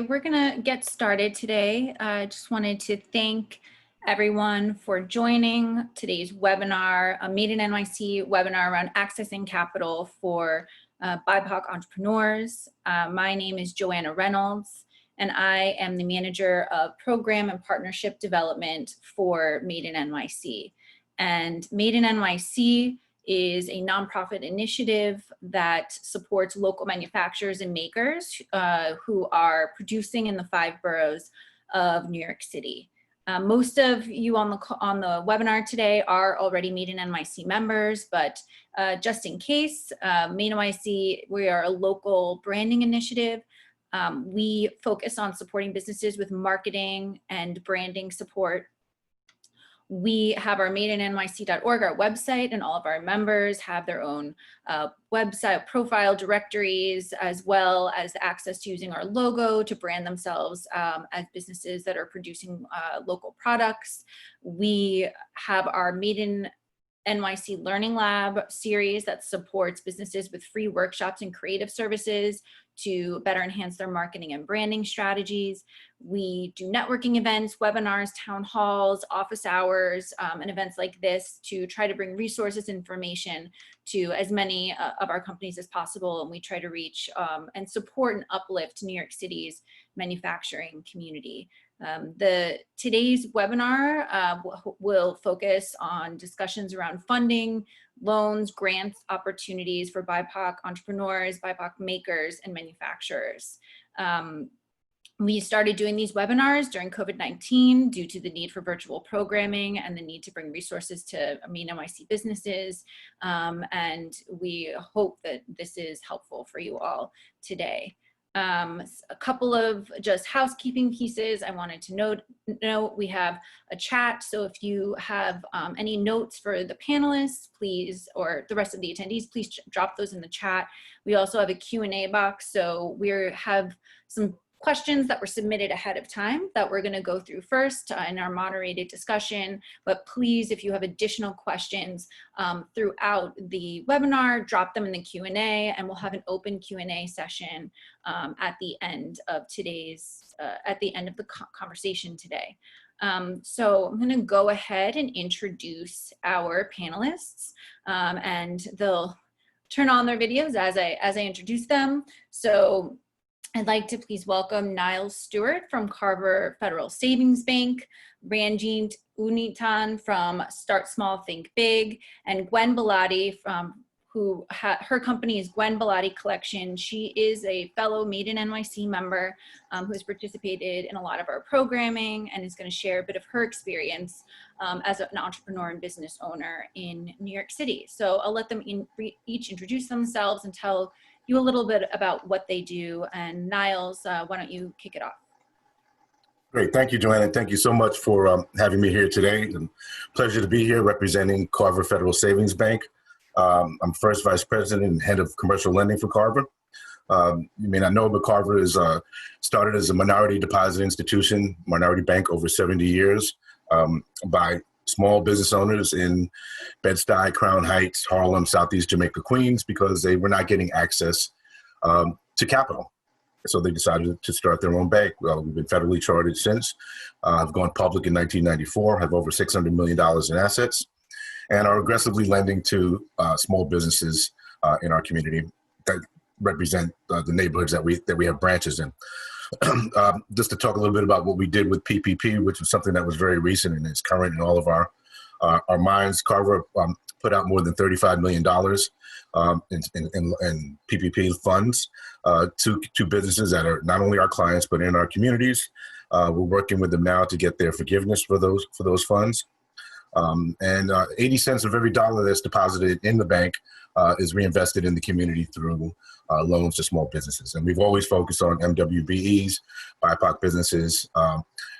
we're gonna get started today. I just wanted to thank everyone for joining today's webinar, a Made in NYC webinar around accessing capital for BIPOC entrepreneurs. My name is Joanna Reynolds, and I am the manager of program and partnership development for Made in NYC. And Made in NYC is a nonprofit initiative that supports local manufacturers and makers who are producing in the 5 boroughs of New York City. Most of you on the webinar today are already Made in NYC members, but just in case, Made in NYC, we are a local branding initiative. We focus on supporting businesses with marketing and branding support. We have our madeinnyc.org, our website, and all of our members have their own website profile directories, as well as access to using our logo to brand themselves as businesses that are producing local products. We have our Made in NYC Learning Lab series that supports businesses with free workshops and creative services to better enhance their marketing and branding strategies. We do networking events, webinars, town halls, office hours, and events like this to try to bring resources, information to as many of our companies as possible. And we try to reach and support and uplift New York City's manufacturing community. Today's webinar will focus on discussions around funding, loans, grants, opportunities for BIPOC entrepreneurs, BIPOC makers, and manufacturers. We started doing these webinars during COVID-19 due to the need for virtual programming and the need to bring resources to Made in NYC businesses. And we hope that this is helpful for you all today. A couple of just housekeeping pieces I wanted to note. We have a chat, so if you have any notes for the panelists, please, or the rest of the attendees, please drop those in the chat. We also have a Q&A box, so we have some questions that were submitted ahead of time that we're going to go through first in our moderated discussion. But please, if you have additional questions throughout the webinar, drop them in the Q&A, and we'll have an open Q&A session at the end of the conversation today. So I'm going to go ahead and introduce our panelists, and they'll turn on their videos as I introduce them. So I'd like to please welcome Niles Stewart from Carver Federal Savings Bank, Ranjit Unitan from Start Small, Think Big, and Gwen Bellotti from her company is Gwen Bellotti Collection. She is a fellow Made in NYC member who has participated in a lot of our programming and is going to share a bit of her experience as an entrepreneur and business owner in New York City. So I'll let them each introduce themselves and tell you a little bit about what they do. And Niles, why don't you kick it off? Great, thank you, Joanna. Thank you so much for having me here today. And pleasure to be here representing Carver Federal Savings Bank. I'm first vice president and head of commercial lending for Carver. You may not know, but Carver is started as a minority deposit institution, minority bank over 70 years by small business owners in Bed-Stuy, Crown Heights, Harlem, Southeast Jamaica, Queens, because they were not getting access to capital. So they decided to start their own bank. Well, we've been federally chartered since. I've gone public in 1994, have over $600 million in assets, and are aggressively lending to small businesses in our community that represent the neighborhoods that we have branches in. Just to talk a little bit about what we did with PPP, which was something that was very recent and is current in all of our minds. Carver put out more than $35 million in PPP funds to businesses that are not only our clients, but in our communities. We're working with them now to get their forgiveness for those funds. And 80 cents of every dollar that's deposited in the bank is reinvested in the community through loans to small businesses. And we've always focused on MWBEs, BIPOC businesses.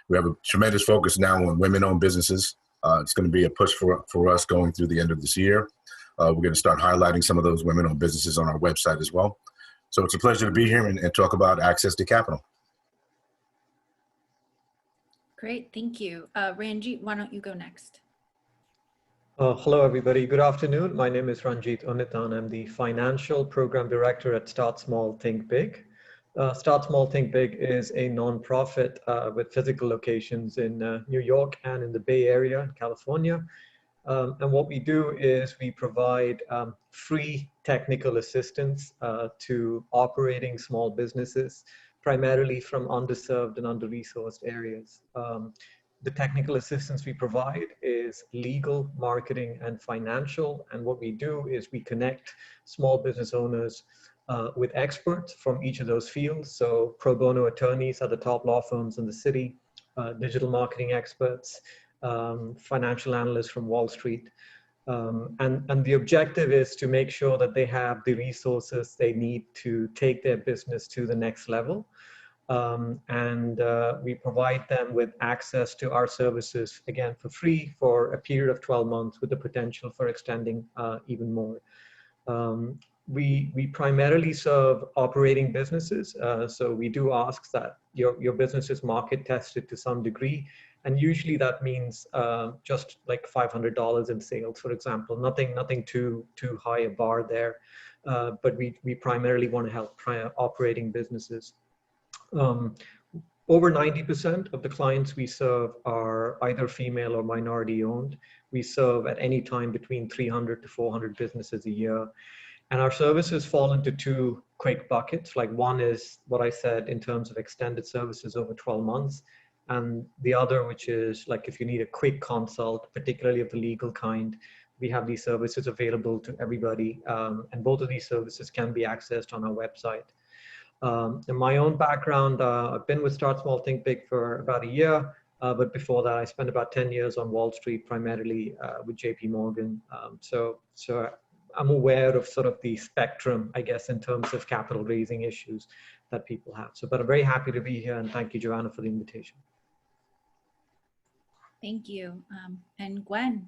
We have a tremendous focus now on women-owned businesses. It's going to be a push for us going through the end of this year. We're going to start highlighting some of those women-owned businesses on our website as well. So it's a pleasure to be here and talk about access to capital. Great, thank you. Ranjit, why don't you go next? Hello, everybody. Good afternoon. My name is Ranjit Unitan. I'm the Financial Program Director at Start Small, Think Big. Start Small, Think Big is a nonprofit with physical locations in New York and in the Bay Area in California. And what we do is we provide free technical assistance to operating small businesses, primarily from underserved and under-resourced areas. The technical assistance we provide is legal, marketing, and financial. And what we do is we connect small business owners with experts from each of those fields. So pro bono attorneys at the top law firms in the city, digital marketing experts, financial analysts from Wall Street. And the objective is to make sure that they have the resources they need to take their business to the next level. We provide them with access to our services, again, for free for a period of 12 months with the potential for extending even more. We primarily serve operating businesses. So we do ask that your business is market tested to some degree. And usually that means just like $500 in sales, for example, nothing too high a bar there. But we primarily want to help operating businesses. Over 90% of the clients we serve are either female or minority owned. We serve at any time between 300 to 400 businesses a year. And our services fall into two quick buckets. Like one is what I said in terms of extended services over 12 months. And the other, which is like if you need a quick consult, particularly of the legal kind, we have these services available to everybody. And both of these services can be accessed on our website. In my own background, I've been with Start Small, Think Big for about a year. But before that, I spent about 10 years on Wall Street, primarily with JP Morgan. So I'm aware of sort of the spectrum, I guess, in terms of capital raising issues that people have. But I'm very happy to be here, and thank you, Joanna, for the invitation. Thank you. And Gwen.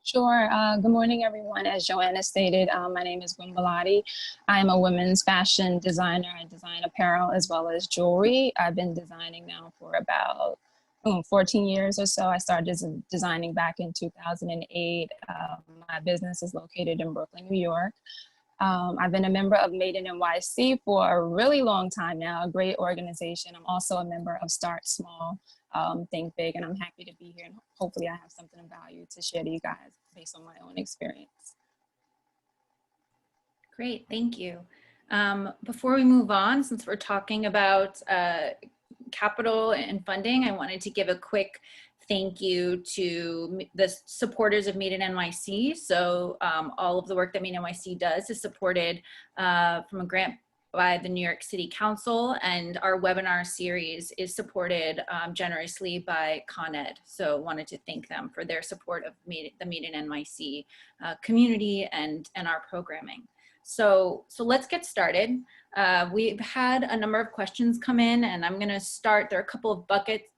Sure. Good morning, everyone. As Joanna stated, my name is Gwen Bellotti. I'm a women's fashion designer. I design apparel as well as jewelry. I've been designing now for about 14 years or so. I started designing back in 2008. My business is located in Brooklyn, New York. I've been a member of Made in NYC for a really long time now, a great organization. I'm also a member of Start Small, Think Big, and I'm happy to be here. And hopefully I have something of value to share to you guys based on my own experience. Great, thank you. Before we move on, since we're talking about capital and funding, I wanted to give a quick thank you to the supporters of Made in NYC. So all of the work that Made in NYC does is supported from a grant by the New York City Council, and our webinar series is supported generously by Con Ed. So wanted to thank them for their support of the Made in NYC community and our programming. So let's get started. We've had a number of questions come in, and I'm going to start. There are a couple of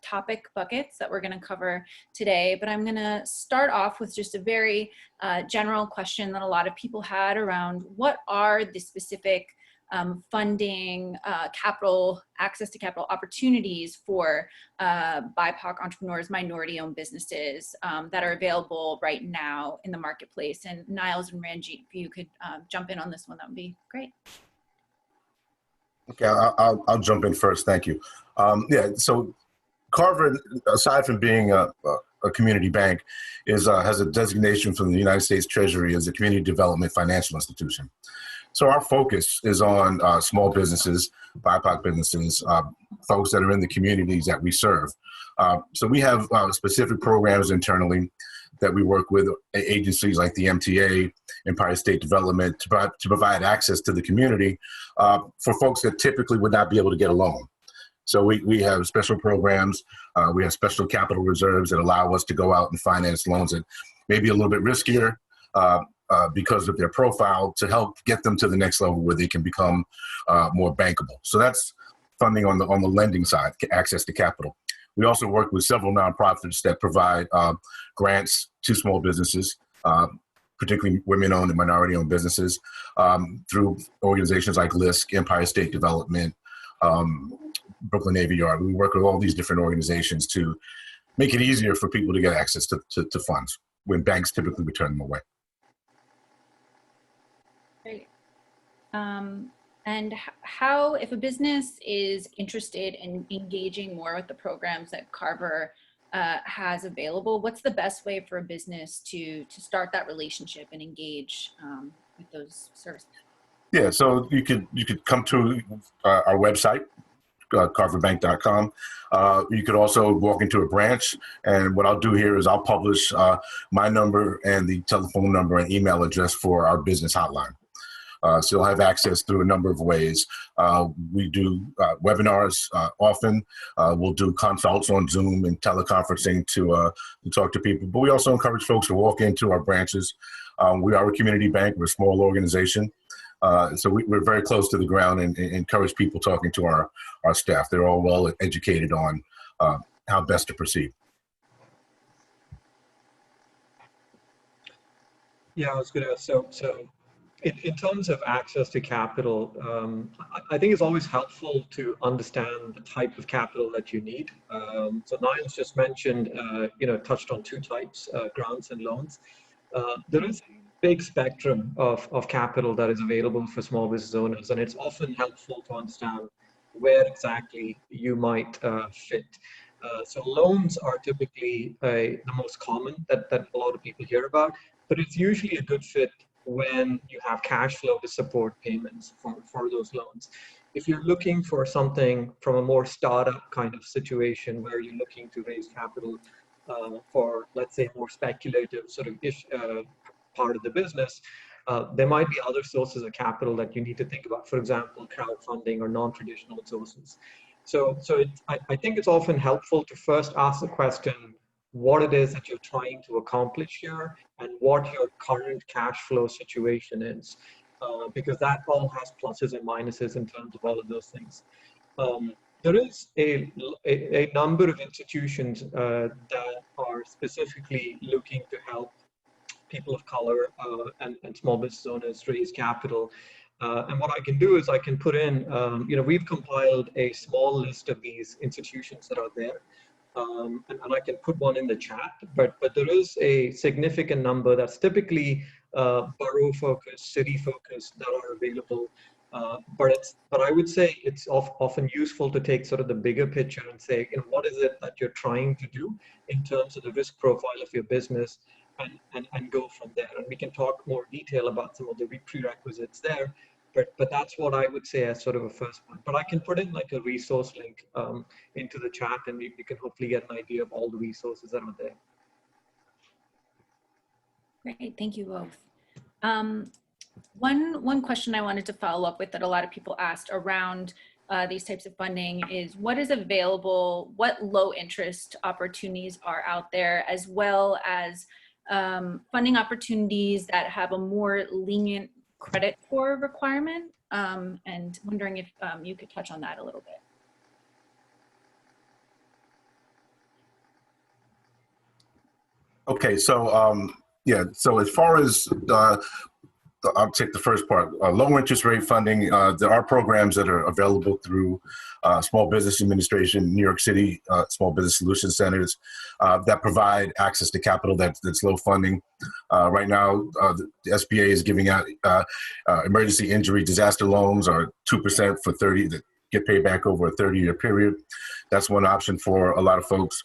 topic buckets that we're going to cover today, but I'm going to start off with just a very general question that a lot of people had around what are the specific funding, access to capital opportunities for BIPOC entrepreneurs, minority-owned businesses that are available right now in the marketplace. And Niles and Ranjit, if you could jump in on this one, that would be great. Okay, I'll jump in first. Thank you. Yeah, so Carver, aside from being a community bank, has a designation from the United States Treasury as a community development financial institution. So our focus is on small businesses, BIPOC businesses, folks that are in the communities that we serve. So we have specific programs internally that we work with agencies like the MTA, Empire State Development, to provide access to the community for folks that typically would not be able to get a loan. So we have special programs, we have special capital reserves that allow us to go out and finance loans that may be a little bit riskier, because of their profile, to help get them to the next level where they can become more bankable. So that's funding on the lending side, access to capital. We also work with several nonprofits that provide grants to small businesses, particularly women-owned and minority-owned businesses, through organizations like LISC, Empire State Development, Brooklyn Navy Yard. We work with all these different organizations to make it easier for people to get access to funds when banks typically return them away. Great. And how, if a business is interested in engaging more with the programs that Carver has available, what's the best way for a business to start that relationship and engage with those services? Yeah, so you could come to our website, carverbank.com. You could also walk into a branch, and what I'll do here is I'll publish my number and the telephone number and email address for our business hotline. So you'll have access through a number of ways. We do webinars often. We'll do consults on Zoom and teleconferencing to talk to people. But we also encourage folks to walk into our branches. We are a community bank. We're a small organization. So we're very close to the ground and encourage people talking to our staff. They're all well educated on how best to proceed. Yeah, I was going to, so in terms of access to capital, I think it's always helpful to understand the type of capital that you need. So Niall's just mentioned, touched on two types, grants and loans. There is a big spectrum of capital that is available for small business owners, and it's often helpful to understand where exactly you might fit. So loans are typically the most common that a lot of people hear about, but it's usually a good fit when you have cash flow to support payments for those loans. If you're looking for something from a more startup kind of situation where you're looking to raise capital for, let's say, more speculative sort of part of the business, there might be other sources of capital that you need to think about, for example, crowdfunding or non-traditional sources. So I think it's often helpful to first ask the question, what it is that you're trying to accomplish here and what your current cash flow situation is, because that all has pluses and minuses in terms of all of those things. There is a number of institutions that are specifically looking to help people of color and small business owners raise capital. And what I can do is I can put in, we've compiled a small list of these institutions that are there. And I can put one in the chat, but there is a significant number that's typically borough focused, city focused that are available. But I would say it's often useful to take sort of the bigger picture and say, what is it that you're trying to do in terms of the risk profile of your business, and go from there. And we can talk more detail about some of the prerequisites there. But that's what I would say as sort of a first point. But I can put in like a resource link into the chat, and we can hopefully get an idea of all the resources that are there. Great, thank you both. One question I wanted to follow up with that a lot of people asked around these types of funding is what is available, what low interest opportunities are out there, as well as funding opportunities that have a more lenient credit score requirement, and wondering if you could touch on that a little bit. Okay, so yeah, so as far as I'll take the first part. Low interest rate funding, there are programs that are available through Small Business Administration, New York City Small Business Solution Centers that provide access to capital that's low funding. Right now, the SBA is giving out emergency injury disaster loans are 2% for 30 that get paid back over a 30-year period. That's one option for a lot of folks.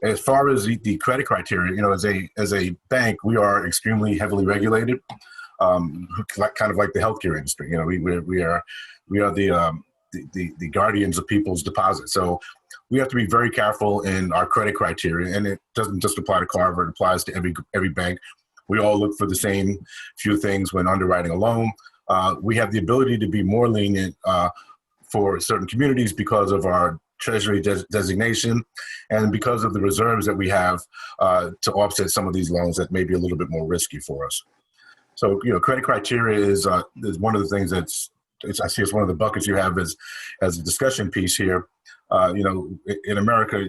As far as the credit criteria, as a bank, we are extremely heavily regulated. Kind of like the healthcare industry, we are the guardians of people's deposits. So we have to be very careful in our credit criteria, and it doesn't just apply to Carver; it applies to every bank. We all look for the same few things when underwriting a loan. We have the ability to be more lenient for certain communities because of our Treasury designation and because of the reserves that we have to offset some of these loans that may be a little bit more risky for us. So, credit criteria is one of the things I see as one of the buckets you have as a discussion piece here. In America,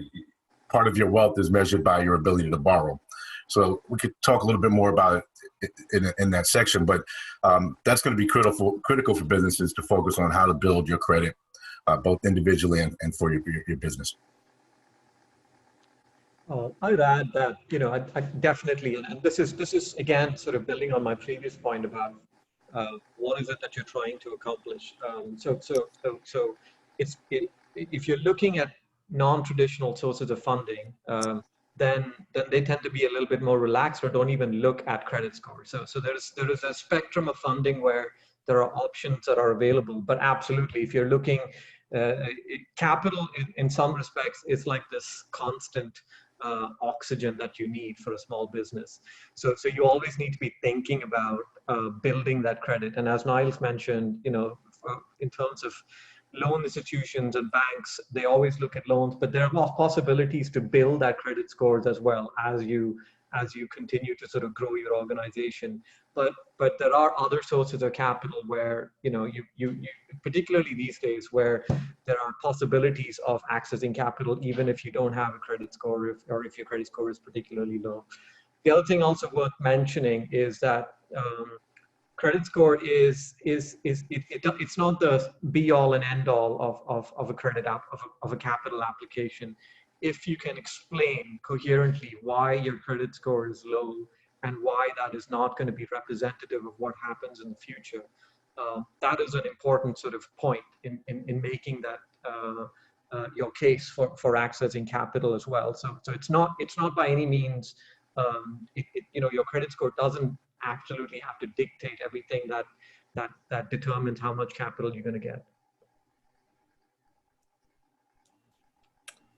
part of your wealth is measured by your ability to borrow. So we could talk a little bit more about it in that section, but that's going to be critical for businesses to focus on how to build your credit, both individually and for your business. I'd add that, I definitely, and this is again, sort of building on my previous point about What is it that you're trying to accomplish? So if you're looking at non-traditional sources of funding, then they tend to be a little bit more relaxed or don't even look at credit scores. So there is a spectrum of funding where there are options that are available. But absolutely, if you're looking, capital in some respects is like this constant oxygen that you need for a small business. So you always need to be thinking about building that credit. And as Niles mentioned, in terms of loan institutions and banks, they always look at loans, but there are possibilities to build that credit scores as well as you continue to sort of grow your organization. But there are other sources of capital where you particularly these days, where there are possibilities of accessing capital even if you don't have a credit score, or if your credit score is particularly low. The other thing also worth mentioning is that credit score it's not the be all and end all of a credit app of a capital application. If you can explain coherently why your credit score is low and why that is not going to be representative of what happens in the future, that is an important sort of point in making that your case for accessing capital as well. So it's not by any means your credit score doesn't absolutely have to dictate everything that determines how much capital you're going to get.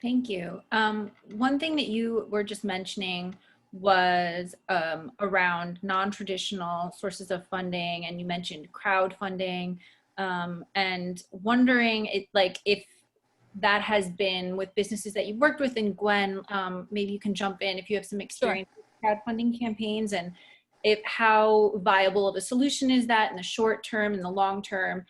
Thank you. One thing that you were just mentioning was around non-traditional sources of funding, and you mentioned crowdfunding, and wondering if that has been with businesses that you've worked with. And Gwen, maybe you can jump in if you have some experience with crowdfunding campaigns, and how viable of a solution is that in the short term, in the long term.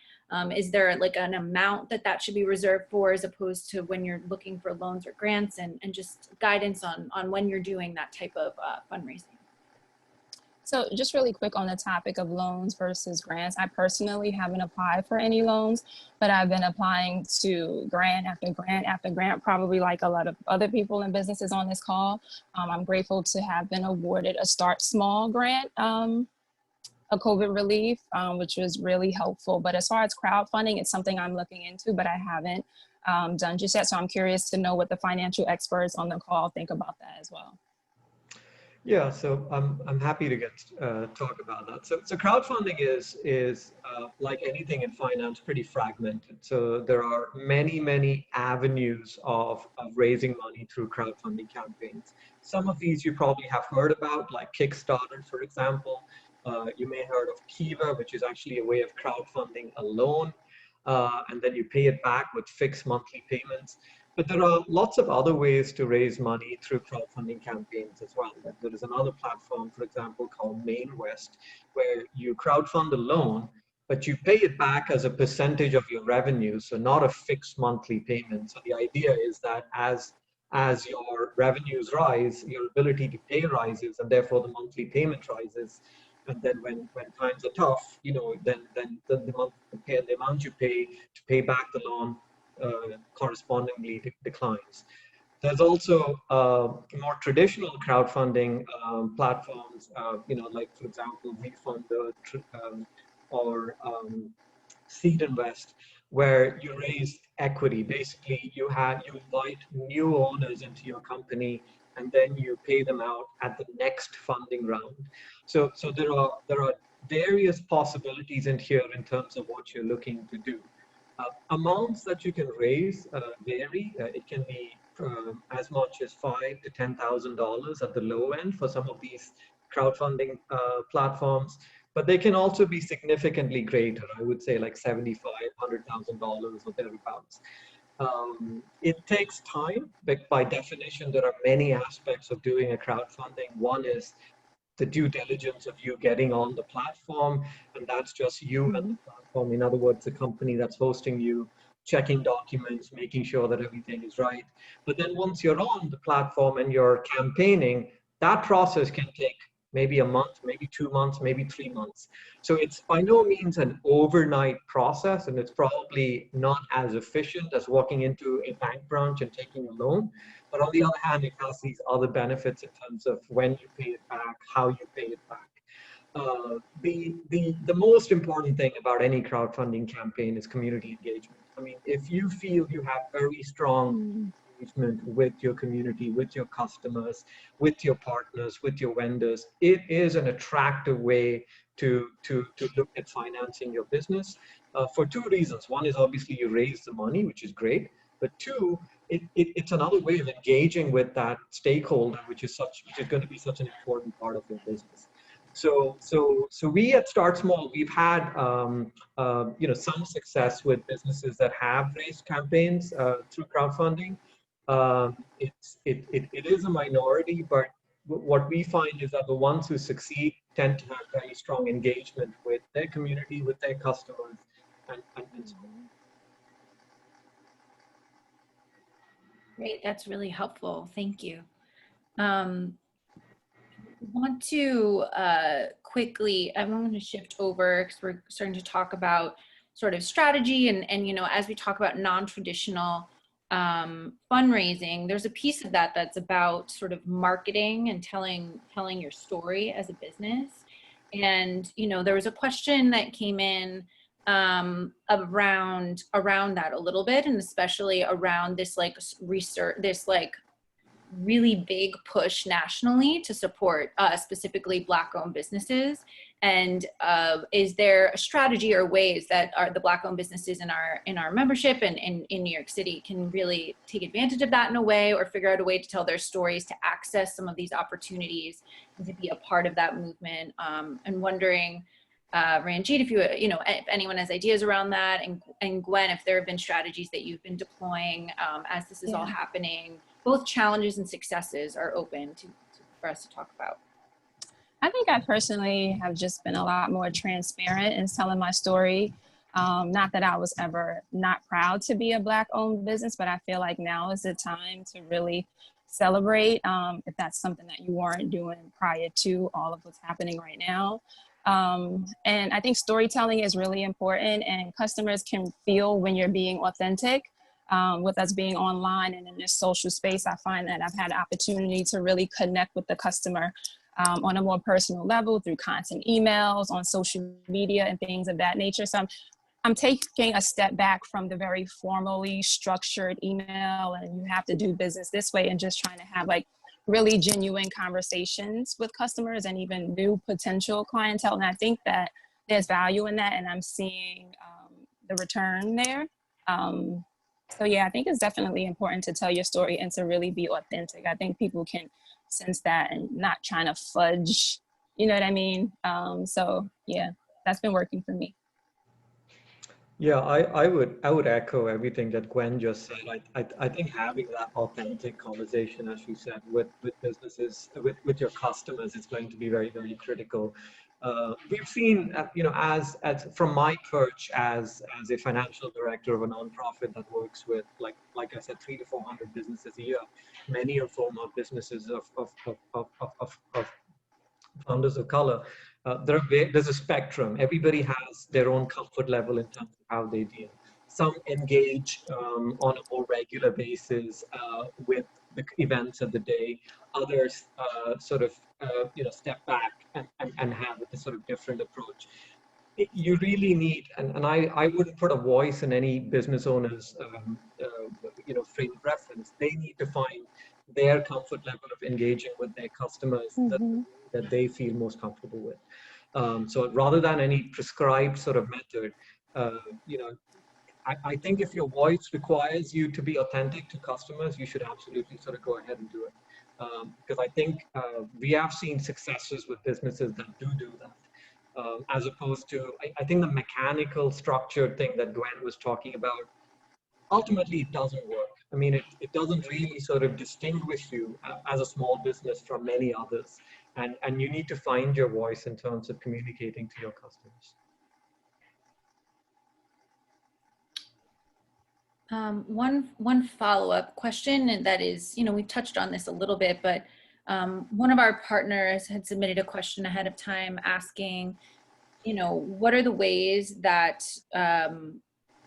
Is there like an amount that should be reserved for, as opposed to when you're looking for loans or grants, and just guidance on when you're doing that type of fundraising? So just really quick on the topic of loans versus grants. I personally haven't applied for any loans, but I've been applying to grant after grant after grant, probably like a lot of other people and businesses on this call. I'm grateful to have been awarded a Start Small grant, a COVID relief, which was really helpful. But as far as crowdfunding, it's something I'm looking into, but I haven't done just yet. So I'm curious to know what the financial experts on the call think about that as well. Yeah, so I'm happy to talk about that. So crowdfunding is like anything in finance, pretty fragmented. So there are many avenues of raising money through crowdfunding campaigns. Some of these you probably have heard about, like Kickstarter, for example. You may have heard of Kiva, which is actually a way of crowdfunding a loan, and then you pay it back with fixed monthly payments. But there are lots of other ways to raise money through crowdfunding campaigns as well. There is another platform, for example, called MainWest, where you crowdfund a loan, but you pay it back as a percentage of your revenue, so not a fixed monthly payment. So the idea is that as your revenues rise, your ability to pay rises, and therefore the monthly payment rises. And then when times are tough, then the amount you pay to pay back the loan correspondingly declines. There's also more traditional crowdfunding platforms, like, for example, WeFunder or Seed Invest, where you raise equity. Basically, you invite new owners into your company, and then you pay them out at the next funding round. So there are various possibilities in here in terms of what you're looking to do. Amounts that you can raise vary. It can be as much as $5,000 to $10,000 at the low end for some of these crowdfunding platforms, but they can also be significantly greater. I would say like $75,000, $100,000 or thereabouts. It takes time, but by definition, there are many aspects of doing a crowdfunding. One is the due diligence of you getting on the platform, and that's just you and the platform. In other words, the company that's hosting you, checking documents, making sure that everything is right. But then once you're on the platform and you're campaigning, that process can take maybe a month, maybe 2 months, maybe 3 months. So it's by no means an overnight process, and it's probably not as efficient as walking into a bank branch and taking a loan. But on the other hand, it has these other benefits in terms of when you pay it back, how you pay it back. the most important thing about any crowdfunding campaign is community engagement. I mean, if you feel you have very strong engagement with your community, with your customers, with your partners, with your vendors, it is an attractive way to look at financing your business for two reasons. One is obviously you raise the money, which is great, but two, it's another way of engaging with that stakeholder, which is going to be such an important part of your business. So we at Start Small, we've had some success with businesses that have raised campaigns through crowdfunding. It is a minority, but what we find is that the ones who succeed tend to have very strong engagement with their community, with their customers, and so on. Great, that's really helpful. Thank you. Want to quickly, I'm going to shift over because we're starting to talk about sort of strategy and as we talk about non-traditional fundraising, there's a piece of that that's about sort of marketing and telling your story as a business. And there was a question that came in around that a little bit, and especially around this research, this really big push nationally to support specifically Black-owned businesses. And is there a strategy or ways that the Black-owned businesses in our membership and in New York City can really take advantage of that in a way, or figure out a way to tell their stories, to access some of these opportunities, and to be a part of that movement? And wondering, Ranjit, if anyone has ideas around that, and Gwen, if there have been strategies that you've been deploying as this is all happening. Both challenges and successes are open for us to talk about. I think I personally have just been a lot more transparent in telling my story. Not that I was ever not proud to be a Black-owned business, but I feel like now is the time to really celebrate if that's something that you weren't doing prior to all of what's happening right now. And I think storytelling is really important, and customers can feel when you're being authentic. With us being online and in this social space, I find that I've had opportunity to really connect with the customer on a more personal level through constant emails, on social media, and things of that nature. So I'm taking a step back from the very formally structured email and you have to do business this way, and just trying to have really genuine conversations with customers and even new potential clientele. And I think that there's value in that, and I'm seeing the return there. So yeah, I think it's definitely important to tell your story and to really be authentic. I think people can sense that, and not trying to fudge, you know what I mean? So yeah, that's been working for me. Yeah, I would echo everything that Gwen just said. I think having that authentic conversation, as she said, with businesses, with your customers, is going to be very, very critical. We've seen, as from my perch as a financial director of a nonprofit that works with, like I said, 300 to 400 businesses a year. Many of them are businesses of founders of color. There's a spectrum. Everybody has their own comfort level in terms of how they deal. Some engage on a more regular basis with the events of the day. Others step back and have a sort of different approach. You really need, and I wouldn't put a voice in any business owner's frame of reference. They need to find their comfort level of engaging with their customers that they feel most comfortable with. So rather than any prescribed sort of method, I think if your voice requires you to be authentic to customers, you should absolutely sort of go ahead and do it. Because I think we have seen successes with businesses that do that, as opposed to, I think the mechanical structured thing that Gwen was talking about, ultimately it doesn't work. I mean, it doesn't really sort of distinguish you as a small business from many others. And you need to find your voice in terms of communicating to your customers. One follow-up question, and that is, we touched on this a little bit, but one of our partners had submitted a question ahead of time asking, what are the ways that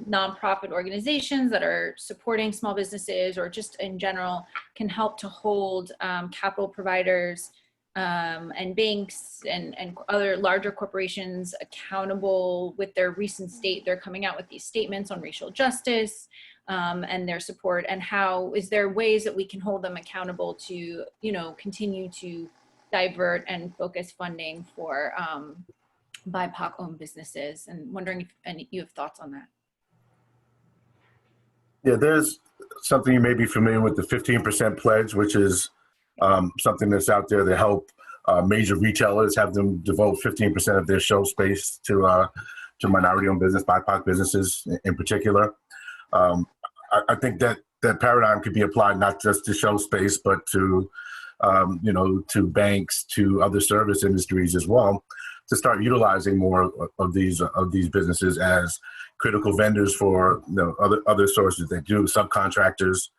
nonprofit organizations that are supporting small businesses, or just in general, can help to hold capital providers and banks and other larger corporations accountable with their recent they're coming out with these statements on racial justice and their support, and how is there ways that we can hold them accountable to, continue to divert and focus funding for BIPOC-owned businesses, and wondering if you have thoughts on that. Yeah, there's something you may be familiar with, the 15% pledge, which is something that's out there to help major retailers, have them devote 15% of their shelf space to minority-owned business, BIPOC businesses in particular. I think that paradigm could be applied not just to shelf space, but to to banks, to other service industries as well, to start utilizing more of these businesses as critical vendors for other sources they do, subcontractors.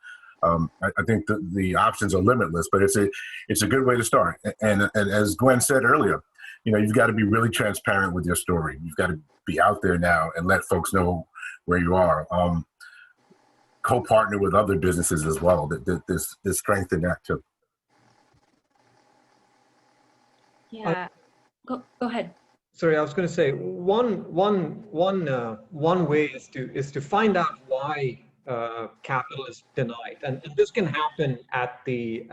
I think the options are limitless, but it's a good way to start. And as Gwen said earlier, you've got to be really transparent with your story. You've got to be out there now and let folks know where you are. Co-partner with other businesses as well. There's strength in that too. Yeah, go ahead. Sorry, I was going to say one way is to find out why capital is denied, and this can happen at the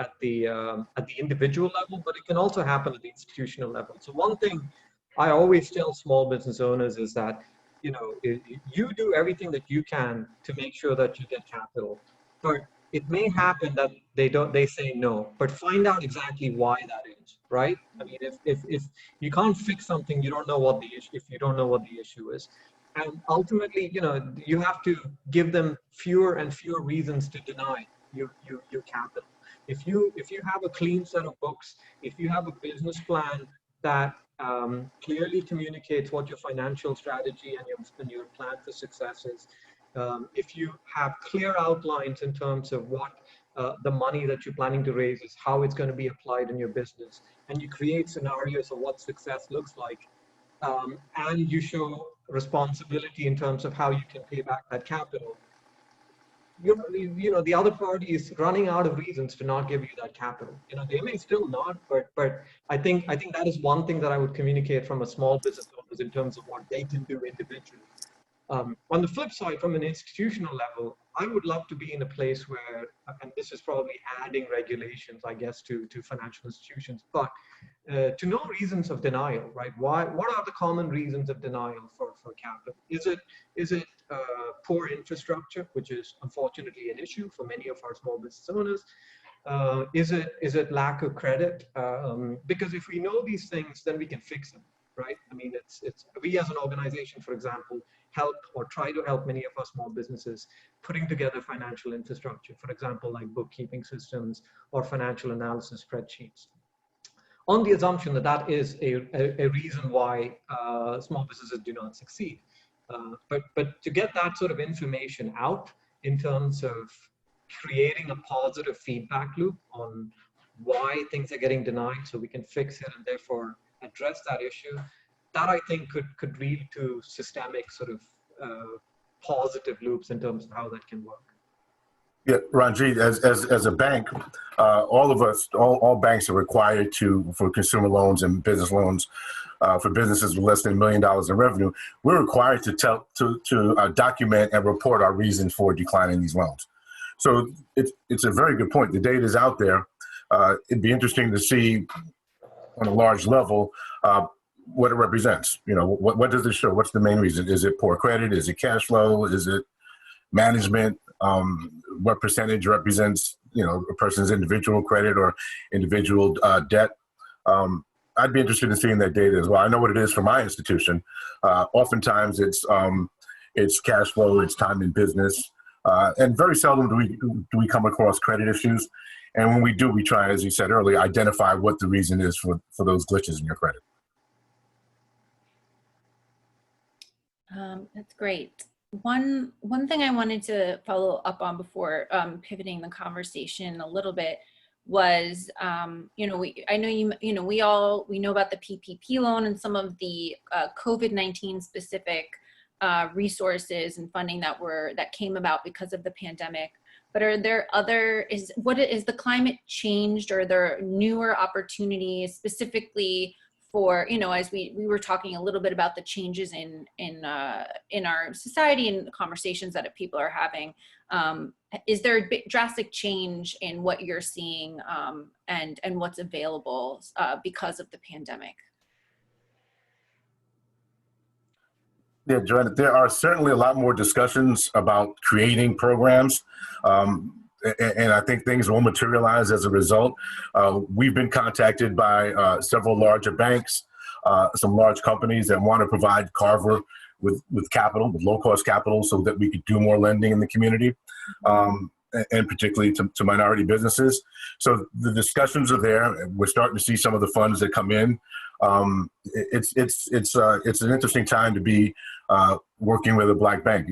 individual level, but it can also happen at the institutional level. So one thing I always tell small business owners is that you do everything that you can to make sure that you get capital, but it may happen that they say no, but find out exactly why that is, right? I mean, if you can't fix something, you don't know what the issue, if you don't know what the issue is. And ultimately, you have to give them fewer and fewer reasons to deny your capital. If you have a clean set of books, if you have a business plan that clearly communicates what your financial strategy and your plan for success is, if you have clear outlines in terms of what the money that you're planning to raise is, how it's going to be applied in your business, and you create scenarios of what success looks like, and you show responsibility in terms of how you can pay back that capital, the other party is running out of reasons to not give you that capital. They may still not, but I think that is one thing that I would communicate from a small business owners in terms of what they can do individually. On the flip side, from an institutional level, I would love to be in a place where, and this is probably adding regulations, I guess, to financial institutions, but to know reasons of denial, right? What are the common reasons of denial for capital? Is it poor infrastructure, which is unfortunately an issue for many of our small business owners? Is it lack of credit? Because if we know these things, then we can fix them, right? I mean, we as an organization, for example, help or try to help many of our small businesses putting together financial infrastructure, for example, like bookkeeping systems or financial analysis spreadsheets, on the assumption that that is a reason why small businesses do not succeed. But to get that sort of information out in terms of creating a positive feedback loop on why things are getting denied so we can fix it and therefore address that issue, that I think could lead to systemic sort of positive loops in terms of how that can work. Yeah, Ranjit, as a bank, all of us, all banks are required for consumer loans and business loans, for businesses with less than $1 million in revenue, we're required to document and report our reasons for declining these loans. So it's a very good point. The data is out there. It'd be interesting to see on a large level what it represents. What does it show? What's the main reason? Is it poor credit? Is it cash flow? Is it management? What percentage represents a person's individual credit or individual debt? I'd be interested in seeing that data as well. I know what it is for my institution. Oftentimes it's cash flow, it's time in business, and very seldom do we come across credit issues. And when we do, we try, as you said earlier, identify what the reason is for those glitches in your credit. That's great. One thing I wanted to follow up on before pivoting the conversation a little bit was, we know about the PPP loan and some of the COVID-19 specific resources and funding that came about because of the pandemic. but are there is the climate changed, or are there newer opportunities specifically for, as we were talking a little bit about the changes in our society and the conversations that people are having. Is there a drastic change in what you're seeing and what's available because of the pandemic? Yeah, Joanna, there are certainly a lot more discussions about creating programs. And I think things will materialize as a result. We've been contacted by several larger banks, some large companies that want to provide Carver with capital, with low-cost capital, so that we could do more lending in the community, and particularly to minority businesses. So the discussions are there. We're starting to see some of the funds that come in. It's an interesting time to be working with a Black bank.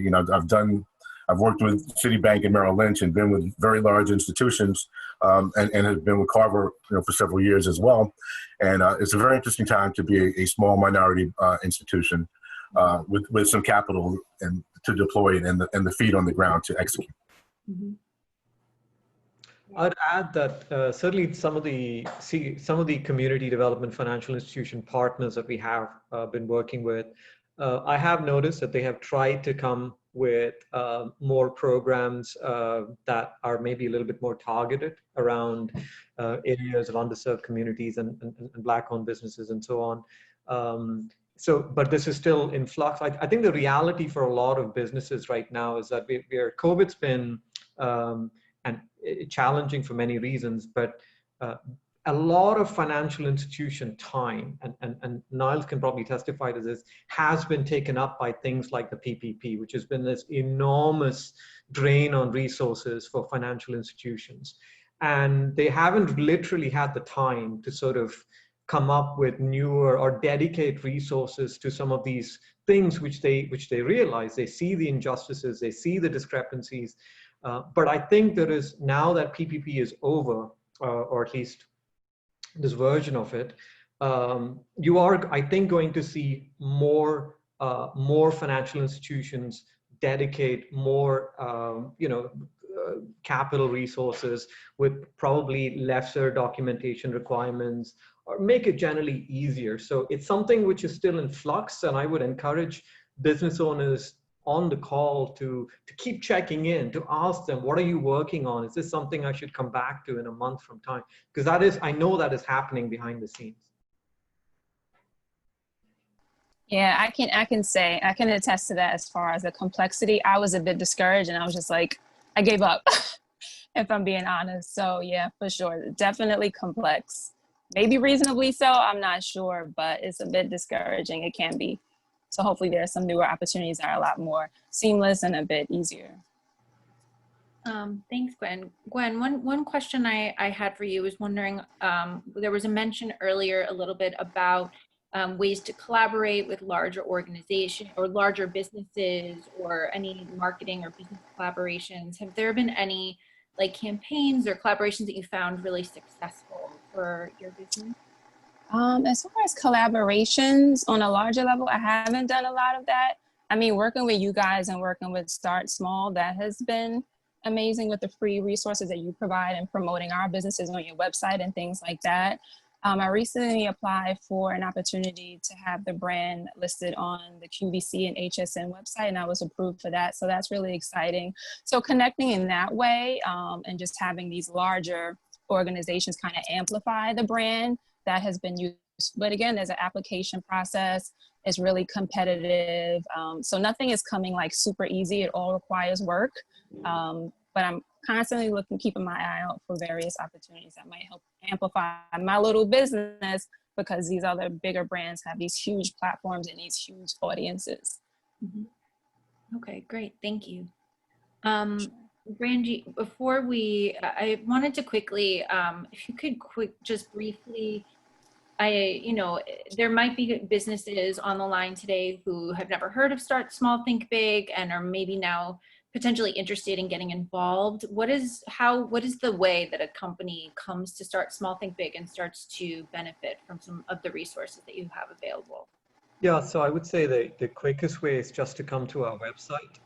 I've worked with Citibank and Merrill Lynch and been with very large institutions, and have been with Carver, for several years as well. And it's a very interesting time to be a small minority institution with some capital and to deploy it and the feet on the ground to execute. Mm-hmm. I'd add that certainly some of the community development financial institution partners that we have been working with, I have noticed that they have tried to come with more programs that are maybe a little bit more targeted around areas of underserved communities and Black-owned businesses and so on. But this is still in flux. I think the reality for a lot of businesses right now is that COVID's been and challenging for many reasons, but a lot of financial institution time, and Niles can probably testify to this, has been taken up by things like the PPP, which has been this enormous drain on resources for financial institutions. And they haven't literally had the time to sort of come up with newer or dedicate resources to some of these things which they realize. They see the injustices, they see the discrepancies. But I think there is, now that PPP is over, or at least this version of it, you are, I think, going to see more financial institutions dedicate more, capital resources with probably lesser documentation requirements, or make it generally easier. So it's something which is still in flux, and I would encourage business owners on the call to keep checking in, to ask them, what are you working on? Is this something I should come back to in a month from time? Because I know that is happening behind the scenes. Yeah, I can attest to that. As far as the complexity, I was a bit discouraged, and I was just like, I gave up, if I'm being honest. So yeah, for sure, definitely complex. Maybe reasonably so, I'm not sure, but it's a bit discouraging. It can be. So hopefully there are some newer opportunities that are a lot more seamless and a bit easier. Thanks, Gwen. Gwen, one question I had for you was wondering, there was a mention earlier a little bit about ways to collaborate with larger organizations or larger businesses, or any marketing or business collaborations. Have there been any campaigns or collaborations that you found really successful for your business? As far as collaborations on a larger level, I haven't done a lot of that. I mean, working with you guys and working with Start Small, that has been amazing, with the free resources that you provide and promoting our businesses on your website and things like that. I recently applied for an opportunity to have the brand listed on the QVC and HSN website, and I was approved for that. So that's really exciting. So connecting in that way, and just having these larger organizations kind of amplify the brand, that has been used. But again, there's an application process. It's really competitive. So nothing is coming super easy. It all requires work. But I'm constantly keeping my eye out for various opportunities that might help amplify my little business, because these other bigger brands have these huge platforms and these huge audiences. Mm-hmm. Okay, great. Thank you. Brandy, before I wanted to quickly, if you could just briefly, there might be businesses on the line today who have never heard of Start Small, Think Big, and are maybe now potentially interested in getting involved. What is the way that a company comes to Start Small, Think Big and starts to benefit from some of the resources that you have available? Yeah, so I would say the quickest way is just to come to our website.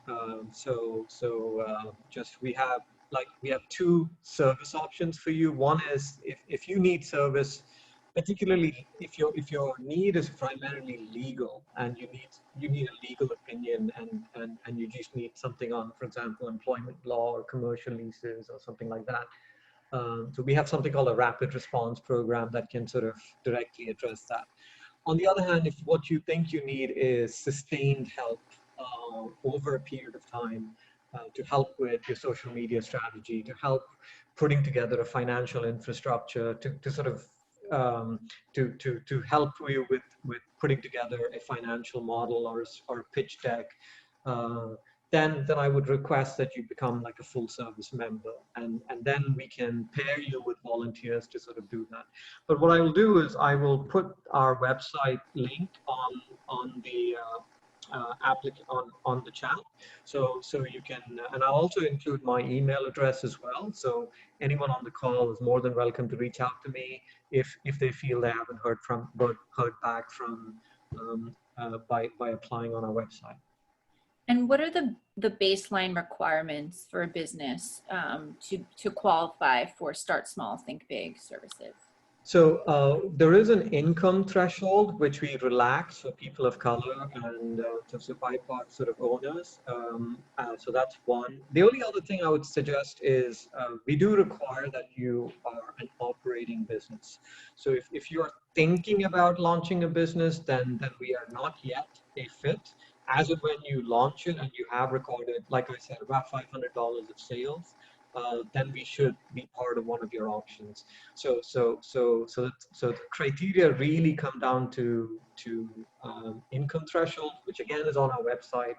We have like we have two service options for you. One is if you need service, particularly if your need is primarily legal and you need a legal opinion and you just need something on, for example, employment law or commercial leases or something like that. So we have something called a rapid response program that can sort of directly address that. On the other hand, if what you think you need is sustained help over a period of time to help with your social media strategy, to help putting together a financial infrastructure, to sort of to help you with putting together a financial model or pitch deck, then I would request that you become like a full service member, and then we can pair you with volunteers to sort of do that. But what I will do is I will put our website link on the on the chat, so you can, and I'll also include my email address as well. So anyone on the call is more than welcome to reach out to me if they feel they haven't heard back from by applying on our website. And what are the baseline requirements for a business to qualify for Start Small, Think Big services? So there is an income threshold which we relax for people of color and so BIPOC sort of owners. So that's one. The only other thing I would suggest is we do require that you are an operating business. So if you are thinking about launching a business, then we are not yet a fit. As of when you launch it and you have recorded, like I said, about $500 of sales, then we should be part of one of your options. So the criteria really come down to income threshold, which again is on our website,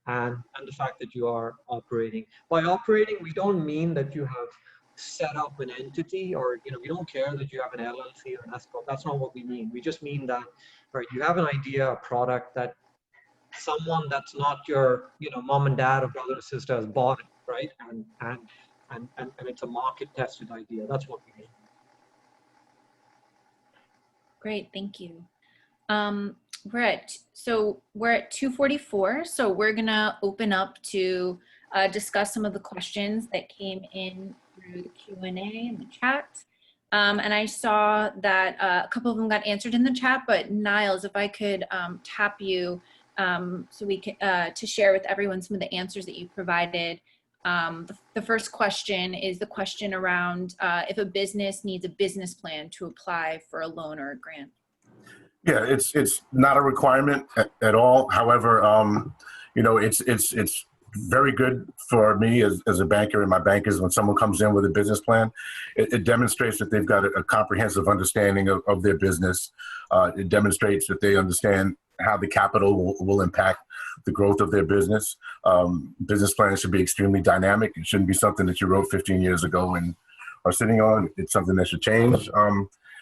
and the fact that you are operating. By operating, we don't mean that you have set up an entity, or we don't care that you have an LLC or an S corp. That's not what we mean. We just mean that, right, you have an idea, a product that someone that's not your mom and dad or brother or sister has bought it, right? And it's a market tested idea. That's what we mean. Great, thank you. We're at 2:44, so we're gonna open up to discuss some of the questions that came in through the Q&A in the chat. And I saw that a couple of them got answered in the chat, but Niles, if I could tap you so we can to share with everyone some of the answers that you provided. The first question is the question around if a business needs a business plan to apply for a loan or a grant. Yeah, it's not a requirement at all. However, it's very good for me as a banker and my bankers when someone comes in with a business plan. It demonstrates that they've got a comprehensive understanding of their business. It demonstrates that they understand how the capital will impact the growth of their business. Business plans should be extremely dynamic. It shouldn't be something that you wrote 15 years ago and are sitting on. It's something that should change.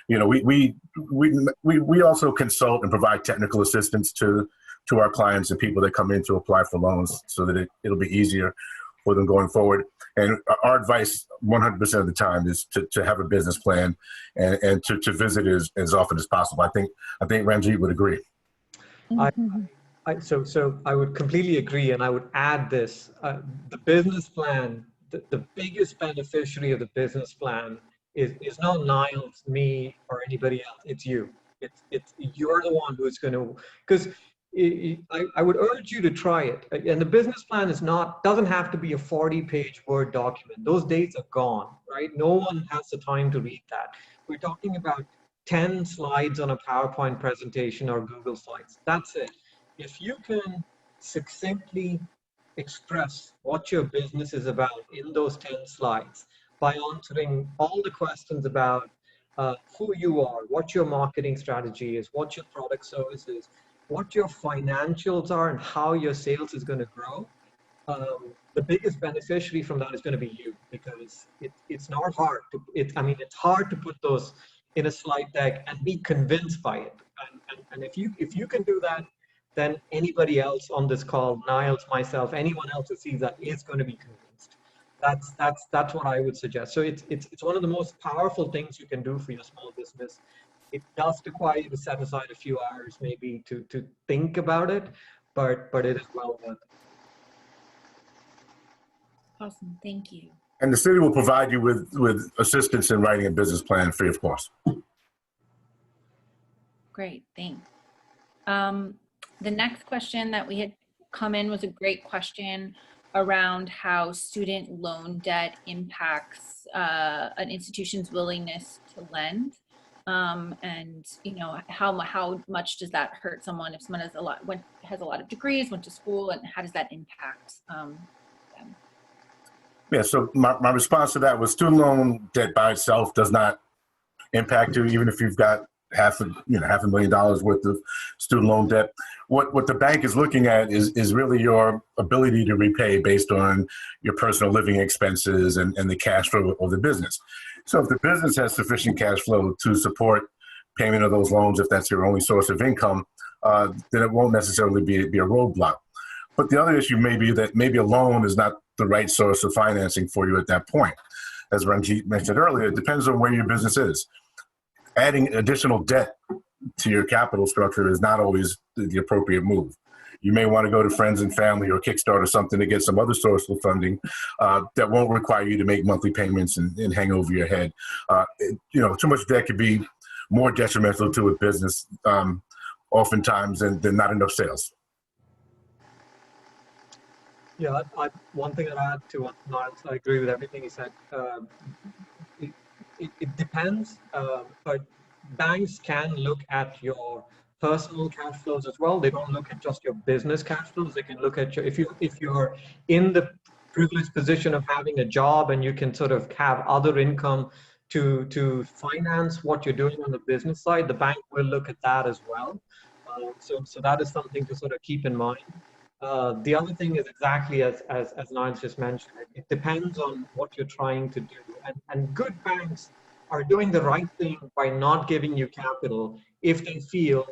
We also consult and provide technical assistance to our clients and people that come in to apply for loans so that it'll be easier for them going forward. And our advice 100% of the time is to have a business plan and to visit as often as possible. I think Ranjit would agree. So I would completely agree, and I would add this: the business plan, the biggest beneficiary of the business plan is not Niles, me, or anybody else. It's you. It's you're the one who's going to, because I would urge you to try it. And the business plan doesn't have to be a 40-page Word document. Those days are gone, right? No one has the time to read that. We're talking about 10 slides on a PowerPoint presentation or Google Slides. That's it. If you can succinctly express what your business is about in those 10 slides by answering all the questions about who you are, what your marketing strategy is, what your product service is, what your financials are, and how your sales is going to grow, the biggest beneficiary from that is going to be you, because it's not hard to, it's hard to put those in a slide deck and be convinced by it. And if you can do that, then anybody else on this call, Niles, myself, anyone else who sees that is going to be convinced. That's what I would suggest. So it's one of the most powerful things you can do for your small business. It does require you to set aside a few hours maybe to think about it, but it is well worth it. Awesome, thank you. And the city will provide you with assistance in writing a business plan free of cost. Great, thanks. The next question that we had come in was a great question around how student loan debt impacts an institution's willingness to lend. And how much does that hurt someone if someone has a lot of degrees, went to school, and how does that impact them? Yeah, so my response to that was student loan debt by itself does not impact you, even if you've got $500,000 worth of student loan debt. What the bank is looking at is really your ability to repay based on your personal living expenses and the cash flow of the business. So if the business has sufficient cash flow to support payment of those loans, if that's your only source of income, then it won't necessarily be a roadblock. But the other issue may be that maybe a loan is not the right source of financing for you at that point. As Ranjit mentioned earlier, it depends on where your business is. Adding additional debt to your capital structure is not always the appropriate move. You may want to go to friends and family or Kickstart or something to get some other source of funding that won't require you to make monthly payments and hang over your head. Too much debt could be more detrimental to a business oftentimes than not enough sales. Yeah, one thing I'd add to what Niles, I agree with everything he said. It depends, but banks can look at your personal cash flows as well. They don't look at just your business cash flows. They can look at if you're in the privileged position of having a job and you can sort of have other income to finance what you're doing on the business side, the bank will look at that as well. So that is something to sort of keep in mind. The other thing is exactly as Niles just mentioned, it depends on what you're trying to do. And good banks are doing the right thing by not giving you capital if they feel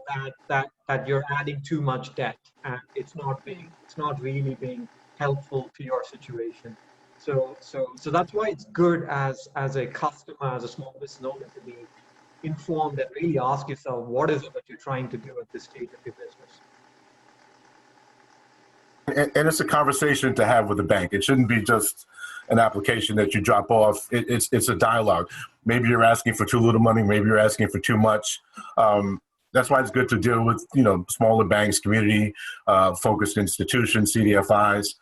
that you're adding too much debt and it's not really being helpful to your situation. So that's why it's good as a customer, as a small business owner, to be informed and really ask yourself, what is it that you're trying to do at this stage of your business? And it's a conversation to have with the bank. It shouldn't be just an application that you drop off. It's a dialogue. Maybe you're asking for too little money. Maybe you're asking for too much. That's why it's good to deal with smaller banks, community focused institutions, CDFIs,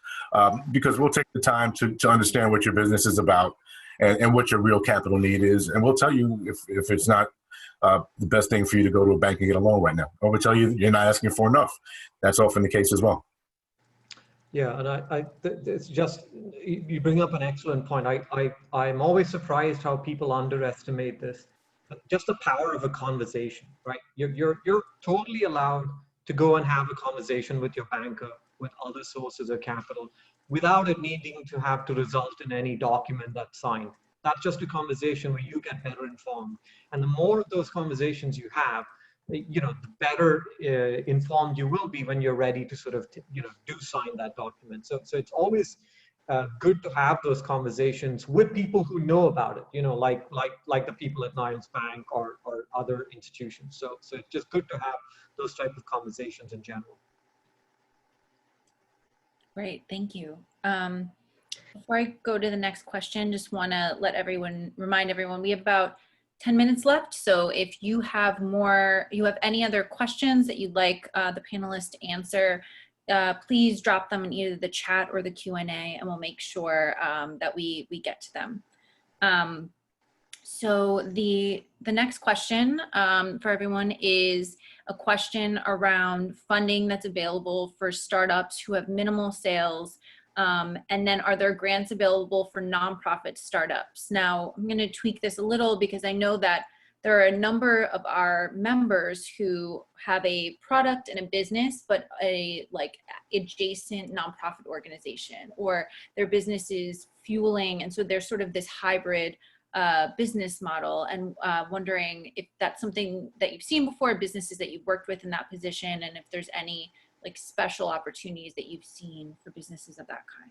because we'll take the time to understand what your business is about and what your real capital need is, and we'll tell you if it's not the best thing for you to go to a bank and get a loan right now, or we'll tell you you're not asking for enough. That's often the case as well. Yeah, and it's just, you bring up an excellent point. I'm always surprised how people underestimate this. Just the power of a conversation, right? You're totally allowed to go and have a conversation with your banker, with other sources of capital, without it needing to have to result in any document that's signed. That's just a conversation where you get better informed. And the more of those conversations you have, the better informed you will be when you're ready to sort of, do sign that document. So it's always good to have those conversations with people who know about it, like the people at Niles Bank or other institutions. So it's just good to have those type of conversations in general. Great, thank you. Before I go to the next question, just want to remind everyone, we have about 10 minutes left. So if you have any other questions that you'd like the panelists to answer, please drop them in either the chat or the Q&A, and we'll make sure that we get to them. So the next question for everyone is a question around funding that's available for startups who have minimal sales. And then are there grants available for nonprofit startups? Now, I'm going to tweak this a little because I know that there are a number of our members who have a product and a business, but a adjacent nonprofit organization, or their business is fueling. And so there's sort of this hybrid business model, and wondering if that's something that you've seen before, businesses that you've worked with in that position, and if there's any special opportunities that you've seen for businesses of that kind.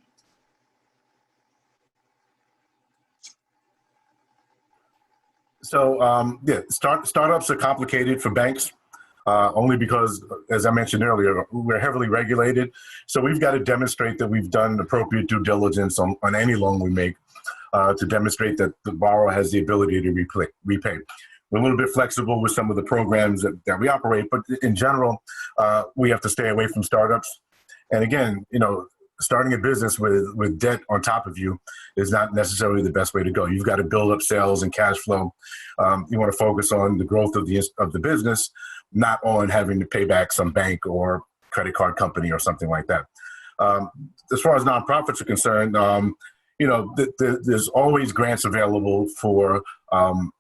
So startups are complicated for banks only because, as I mentioned earlier, we're heavily regulated. So we've got to demonstrate that we've done appropriate due diligence on any loan we make. to demonstrate that the borrower has the ability to repay. We're a little bit flexible with some of the programs that we operate, but in general, we have to stay away from startups. And again, starting a business with debt on top of you is not necessarily the best way to go. You've got to build up sales and cash flow. You want to focus on the growth of the business, not on having to pay back some bank or credit card company or something like that. As far as nonprofits are concerned, there's always grants available for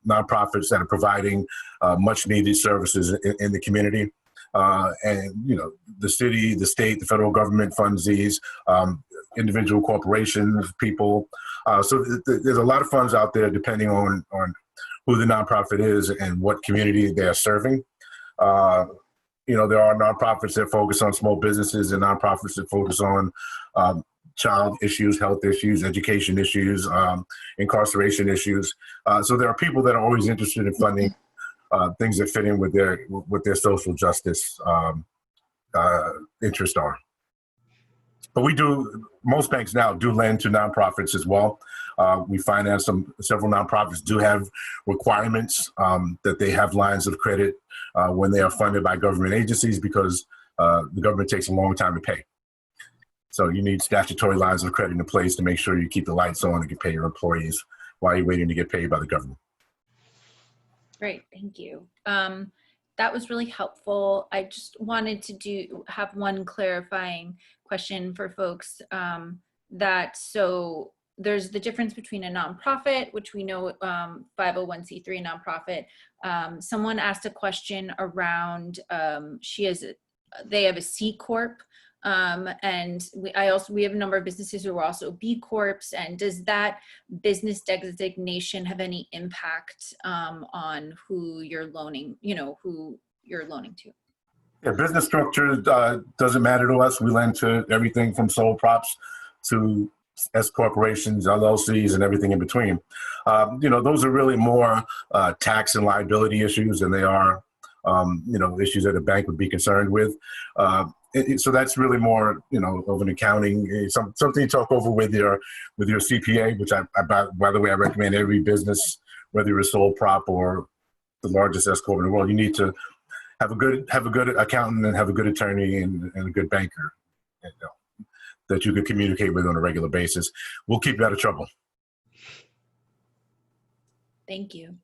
nonprofits that are providing much needed services in the community. The city, the state, the federal government funds these, individual corporations, people. So there's a lot of funds out there depending on who the nonprofit is and what community they are serving. There are nonprofits that focus on small businesses and nonprofits that focus on child issues, health issues, education issues, incarceration issues. So there are people that are always interested in funding things that fit in with their social justice interests are. But most banks now do lend to nonprofits as well. We find that several nonprofits do have requirements that they have lines of credit when they are funded by government agencies because the government takes a long time to pay. So you need statutory lines of credit in place to make sure you keep the lights on and can pay your employees while you're waiting to get paid by the government. Great, thank you. That was really helpful. I just wanted to have one clarifying question for folks so there's the difference between a nonprofit, which we know 501c3 nonprofit. Someone asked a question around they have a C Corp. And we have a number of businesses who are also B Corps. And does that business designation have any impact on who you're loaning to? Yeah, business structure doesn't matter to us. We lend to everything from sole props to S corporations, LLCs, and everything in between. Those are really more tax and liability issues than they are, issues that a bank would be concerned with. So that's really more, of an accounting, something to talk over with your CPA, which by the way, I recommend every business, whether you're a sole prop or the largest S corp in the world, you need to have a good accountant and have a good attorney and a good banker that you can communicate with on a regular basis. We'll keep you out of trouble. Thank you.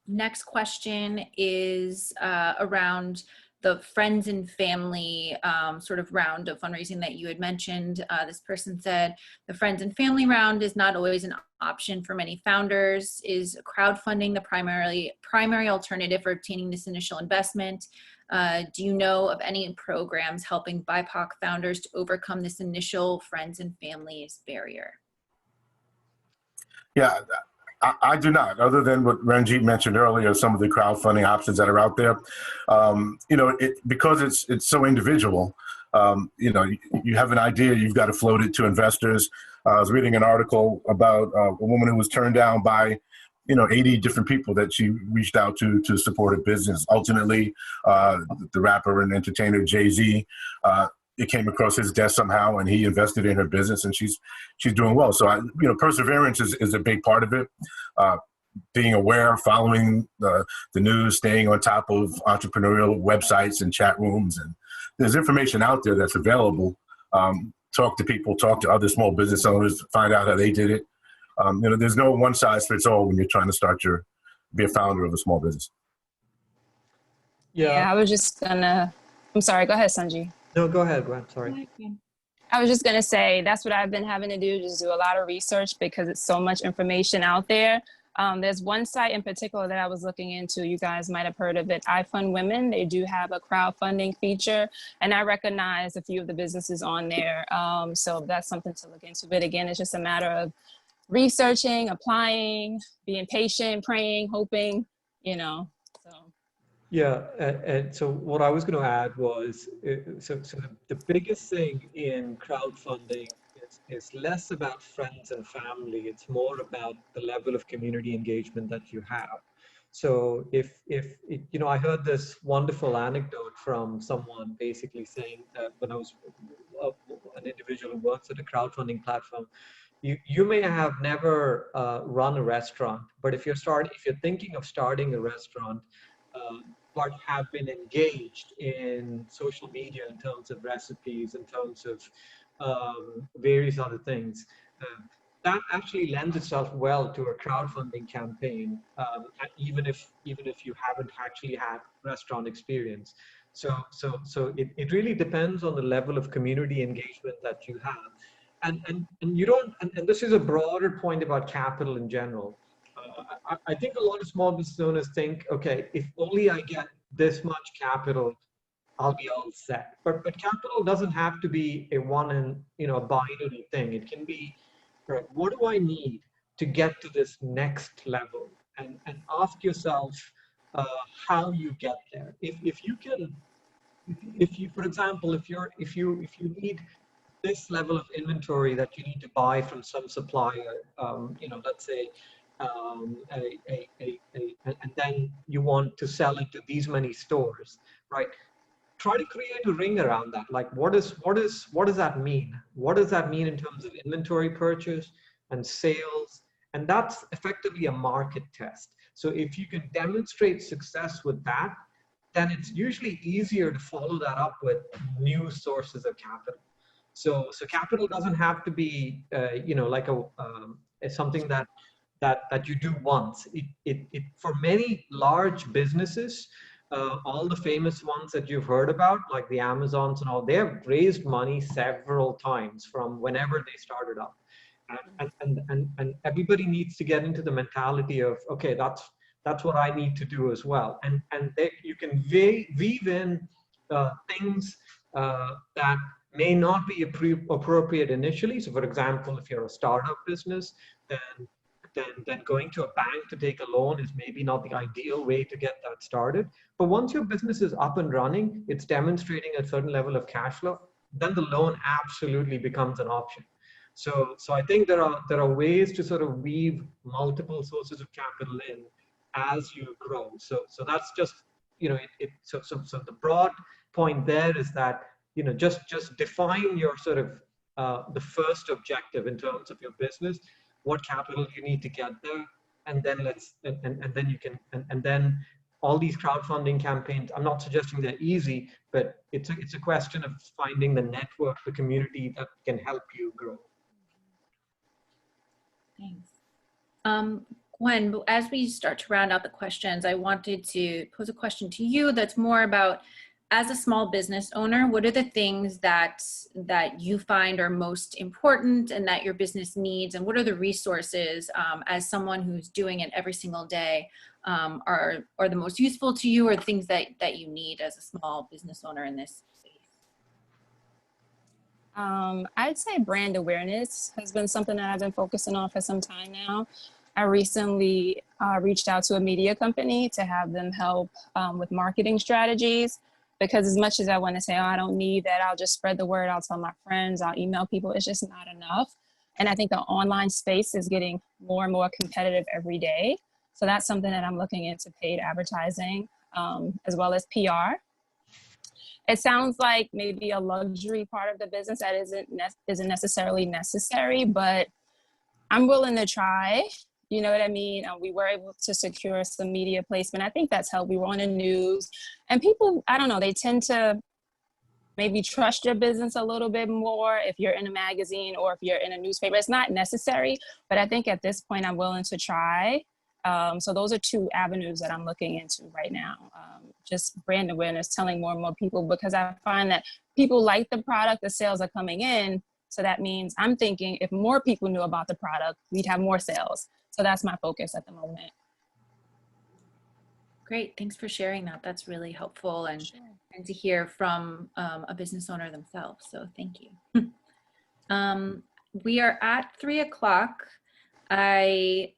Next question is around the friends and family sort of round of fundraising that you had mentioned. This person said, the friends and family round is not always an option for many founders. Is crowdfunding the primary alternative for obtaining this initial investment? Do you know of any programs helping BIPOC founders to overcome this initial friends and families barrier? Yeah, I do not, other than what Ranjit mentioned earlier, some of the crowdfunding options that are out there. Because it's so individual, you have an idea, you've got to float it to investors. I was reading an article about a woman who was turned down by 80 different people that she reached out to support a business. Ultimately, the rapper and entertainer Jay-Z, it came across his desk somehow, and he invested in her business, and she's doing well. So, perseverance is a big part of it. Being aware, following the news, staying on top of entrepreneurial websites and chat rooms, and there's information out there that's available. Talk to people, talk to other small business owners, find out how they did it. There's no one size fits all when you're trying to be a founder of a small business. Yeah, I was just gonna, I'm sorry, go ahead, Sanji. No, go ahead, sorry. I was just gonna say, that's what I've been having to do, just do a lot of research because it's so much information out there. There's one site in particular that I was looking into. You guys might have heard of it, I Fund Women. They do have a crowdfunding feature, and I recognize a few of the businesses on there. So that's something to look into. But again, it's just a matter of researching, applying, being patient, praying, hoping, so. Yeah, and so what I was going to add was, so the biggest thing in crowdfunding is less about friends and family. It's more about the level of community engagement that you have. So I heard this wonderful anecdote from someone basically saying that when I was an individual who works at a crowdfunding platform, you may have never run a restaurant, but if you're thinking of starting a restaurant, but have been engaged in social media in terms of recipes, in terms of various other things, that actually lends itself well to a crowdfunding campaign, even if you haven't actually had restaurant experience. So it really depends on the level of community engagement that you have. And you don't, and this is a broader point about capital in general. I think a lot of small business owners think, okay, if only I get this much capital, I'll be all set. But capital doesn't have to be a a binary thing. It can be, right, what do I need to get to this next level? And ask yourself how you get there. If you, for example, if you need this level of inventory that you need to buy from some supplier, let's say, and then you want to sell it to these many stores, right? Try to create a ring around that. Like, what does that mean? What does that mean in terms of inventory purchase and sales? And that's effectively a market test. So if you can demonstrate success with that, then it's usually easier to follow that up with new sources of capital. So capital doesn't have to be, like something that you do once. It for many large businesses, all the famous ones that you've heard about, like the Amazons and all, they have raised money several times from whenever they started up. And everybody needs to get into the mentality of, okay, that's what I need to do as well. And you can weave in things that may not be appropriate initially. So for example, if you're a startup business, then going to a bank to take a loan is maybe not the ideal way to get that started. But once your business is up and running, it's demonstrating a certain level of cash flow, then the loan absolutely becomes an option. So I think there are ways to sort of weave multiple sources of capital in as you grow. So that's just, so the broad point there is that, just define your sort of the first objective in terms of your business, what capital you need to get there, and then then you can, and then all these crowdfunding campaigns, I'm not suggesting they're easy, but it's a question of finding the network, the community that can help you grow. Thanks. Gwen, as we start to round out the questions, I wanted to pose a question to you that's more about, as a small business owner, what are the things that you find are most important and that your business needs, and what are the resources as someone who's doing it every single day are the most useful to you, or the things that you need as a small business owner in this space? I'd say brand awareness has been something that I've been focusing on for some time now. I recently reached out to a media company to have them help with marketing strategies, because as much as I want to say, oh, I don't need that, I'll just spread the word, I'll tell my friends, I'll email people, it's just not enough. And I think the online space is getting more and more competitive every day. So that's something that I'm looking into, paid advertising, as well as PR. It sounds like maybe a luxury part of the business that isn't necessarily necessary, but I'm willing to try. You know what I mean? We were able to secure some media placement. I think that's helped. We were on the news, and people, I don't know, they tend to maybe trust your business a little bit more if you're in a magazine or if you're in a newspaper. It's not necessary, but I think at this point I'm willing to try. So those are two avenues that I'm looking into right now. Just brand awareness, telling more and more people, because I find that people like the product, the sales are coming in. So that means I'm thinking if more people knew about the product, we'd have more sales. So that's my focus at the moment. Great, thanks for sharing that. That's really helpful and, Sure. and to hear from a business owner themselves. So thank you. We are at 3 o'clock. I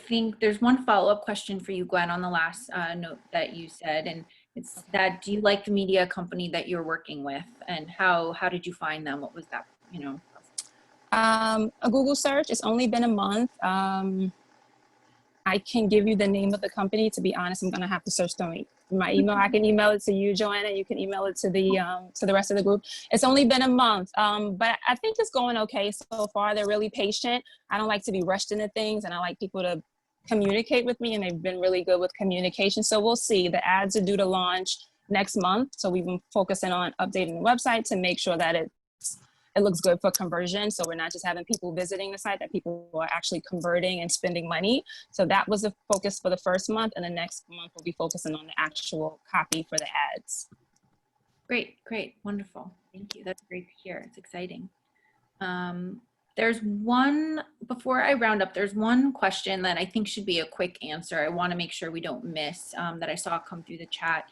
think there's one follow-up question for you, Gwen, on the last note that you said, and it's that, do you like the media company that you're working with, and how did you find them? What was that, A Google search. It's only been a month. I can give you the name of the company. To be honest, I'm going to have to search my email. I can email it to you, Joanna. You can email it to the rest of the group. It's only been a month, but I think it's going okay so far. They're really patient. I don't like to be rushed into things, and I like people to communicate with me, and they've been really good with communication. So we'll see. The ads are due to launch next month. So we've been focusing on updating the website to make sure that it looks good for conversion. So we're not just having people visiting the site, that people are actually converting and spending money. So that was the focus for the first month. And the next month we'll be focusing on the actual copy for the ads. Great, great, wonderful. Thank you. That's great to hear. It's exciting. There's one, before I round up, there's one question that I think should be a quick answer. I want to make sure we don't miss that I saw come through the chat.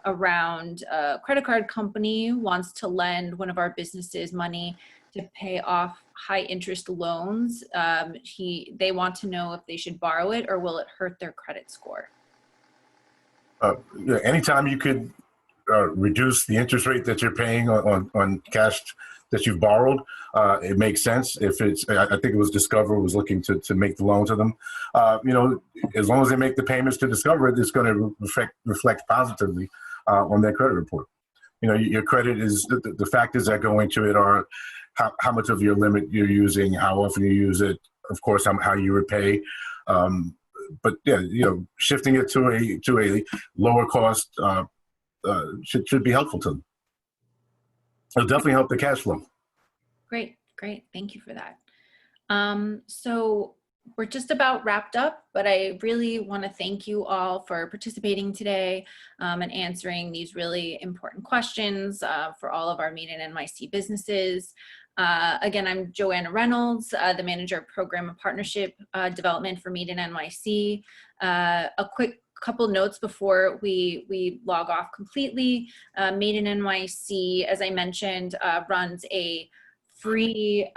Around a credit card company wants to lend one of our businesses money to pay off high interest loans. They want to know if they should borrow it or will it hurt their credit score? Anytime you could reduce the interest rate that you're paying on cash that you've borrowed, it makes sense. If it's, I think it was Discover was looking to make the loan to them. As long as they make the payments to Discover, it's going to reflect positively on their credit report. Your credit is, the factors that go into it are how much of your limit you're using, how often you use it, of course, how you repay. But yeah, shifting it to a lower cost should be helpful to them. It'll definitely help the cash flow. Great, great. Thank you for that. So we're just about wrapped up, but I really want to thank you all for participating today and answering these really important questions for all of our Made in NYC businesses. Again, I'm Joanna Reynolds, the Manager of Program and Partnership Development for Made in NYC. A quick couple notes before we log off completely. Made in NYC, as I mentioned, runs a free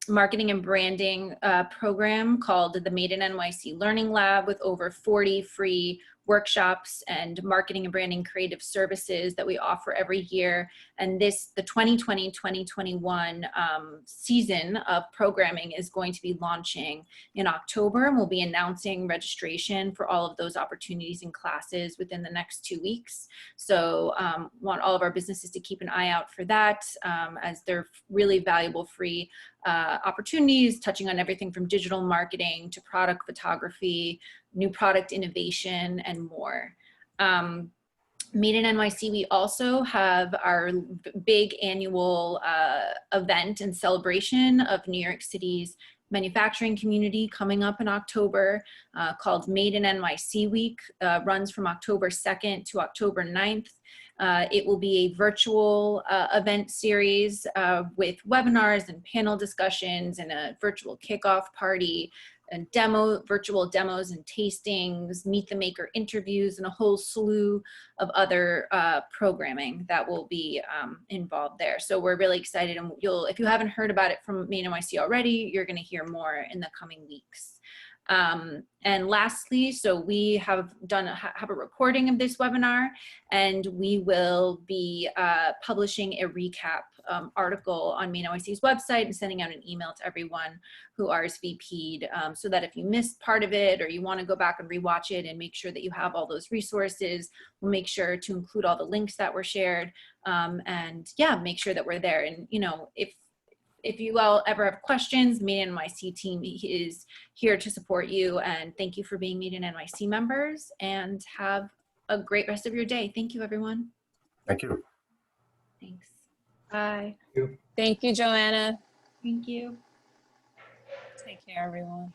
marketing and branding program called the Made in NYC Learning Lab with over 40 free workshops and marketing and branding creative services that we offer every year. And the 2020-2021 season of programming is going to be launching in October, and we'll be announcing registration for all of those opportunities and classes within the next 2 weeks. So want all of our businesses to keep an eye out for that, as they're really valuable free opportunities touching on everything from digital marketing to product photography, new product innovation, and more. Made in NYC, we also have our big annual event and celebration of New York City's manufacturing community coming up in October, called Made in NYC Week. Runs from October 2nd to October 9th. It will be a virtual event series with webinars and panel discussions and a virtual kickoff party and virtual demos and tastings, meet the maker interviews, and a whole slew of other programming that will be involved there. So we're really excited, and if you haven't heard about it from Made in NYC already, you're gonna hear more in the coming weeks. And lastly, so we have a recording of this webinar, and we will be publishing a recap article on Made in NYC's website and sending out an email to everyone who RSVP'd, so that if you missed part of it or you want to go back and rewatch it and make sure that you have all those resources, we'll make sure to include all the links that were shared, and yeah, make sure that we're there. And if you all ever have questions, Made in NYC team is here to support you. And thank you for being Made in NYC members, and have a great rest of your day. Thank you, everyone. Thank you. Thanks. Bye. Thank you, Joanna. Thank you. Take care, everyone.